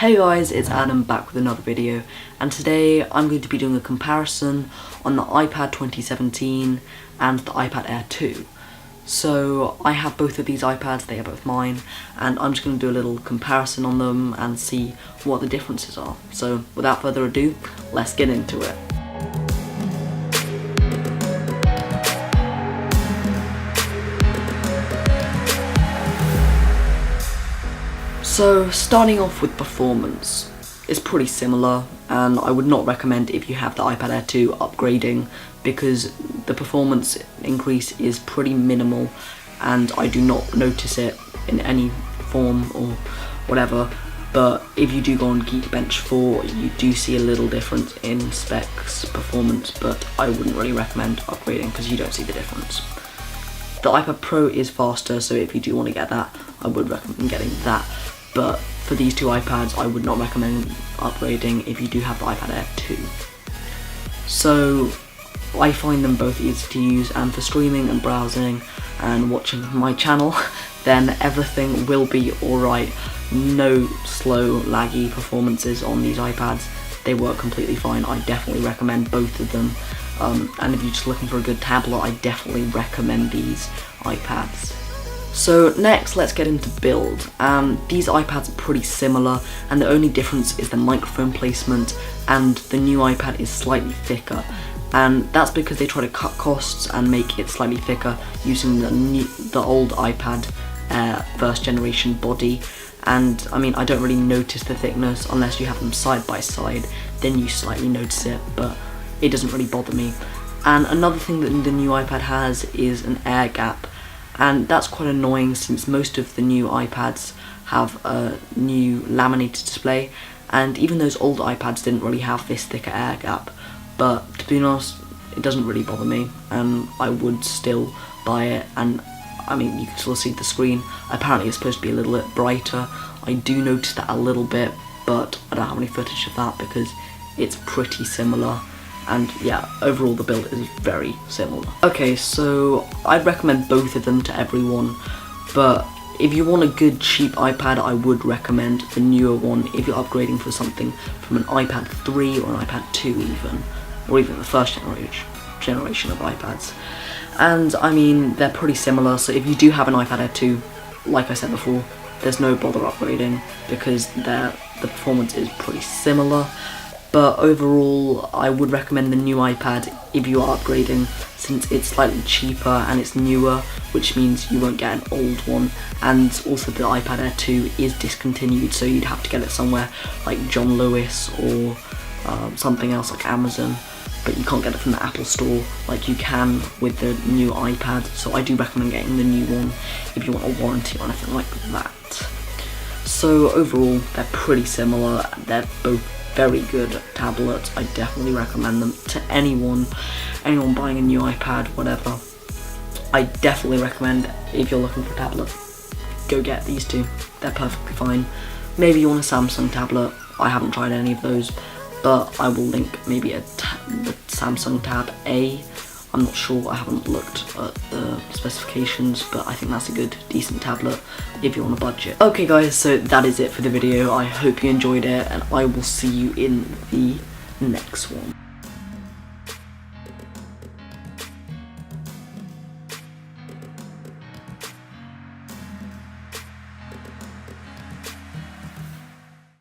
Hey guys, it's Adam back with another video, and today I'm going to be doing a comparison on the iPad 2017 and the iPad Air 2. So I have both of these iPads, they are both mine, and I'm just going to do a little comparison on them and see what the differences are. So without further ado, let's get into it. So starting off with performance, it's pretty similar, and I would not recommend if you have the iPad Air 2 upgrading because the performance increase is pretty minimal and I do not notice it in any form or whatever. But if you do go on Geekbench 4, you do see a little difference in specs, performance, but I wouldn't really recommend upgrading because you don't see the difference. The iPad Pro is faster, so if you do want to get that, I would recommend getting that. But for these two iPads, I would not recommend upgrading if you do have the iPad Air 2. So I find them both easy to use, and for streaming and browsing and watching my channel, then everything will be alright. No slow, laggy performances on these iPads. They work completely fine. I definitely recommend both of them. And if you're just looking for a good tablet, I definitely recommend these iPads. So next, let's get into build. These iPads are pretty similar, and the only difference is the microphone placement, and the new iPad is slightly thicker. And that's because they try to cut costs and make it slightly thicker using the old iPad first generation body. And I mean, I don't really notice the thickness unless you have them side by side, then you slightly notice it, but it doesn't really bother me. And another thing that the new iPad has is an air gap. And that's quite annoying since most of the new iPads have a new laminated display, and even those old iPads didn't really have this thicker air gap. But to be honest, it doesn't really bother me, and I would still buy it. And I mean, you can still see the screen. Apparently it's supposed to be a little bit brighter. I do notice that a little bit, but I don't have any footage of that because it's pretty similar. And yeah, overall the build is very similar. Okay, so I'd recommend both of them to everyone, but if you want a good cheap iPad, I would recommend the newer one if you're upgrading for something from an iPad 3 or an iPad 2 even, or even the first generation of iPads. And I mean, they're pretty similar, so if you do have an iPad Air 2, like I said before, there's no bother upgrading because the performance is pretty similar. But overall, I would recommend the new iPad if you are upgrading, since it's slightly cheaper and it's newer, which means you won't get an old one. And also the iPad Air 2 is discontinued, so you'd have to get it somewhere like John Lewis or something else like Amazon. But you can't get it from the Apple Store like you can with the new iPad. So I do recommend getting the new one if you want a warranty or anything like that. So overall, they're pretty similar. They're both very good tablets. I definitely recommend them to anyone buying a new iPad, whatever. I definitely recommend, if you're looking for a tablet, go get these two. They're perfectly fine. Maybe you want a Samsung tablet. I haven't tried any of those, but I will link maybe the Samsung Tab A. I'm not sure, I haven't looked at the specifications, but I think that's a good, decent tablet if you're on a budget. Okay guys, so that is it for the video. I hope you enjoyed it, and I will see you in the next one.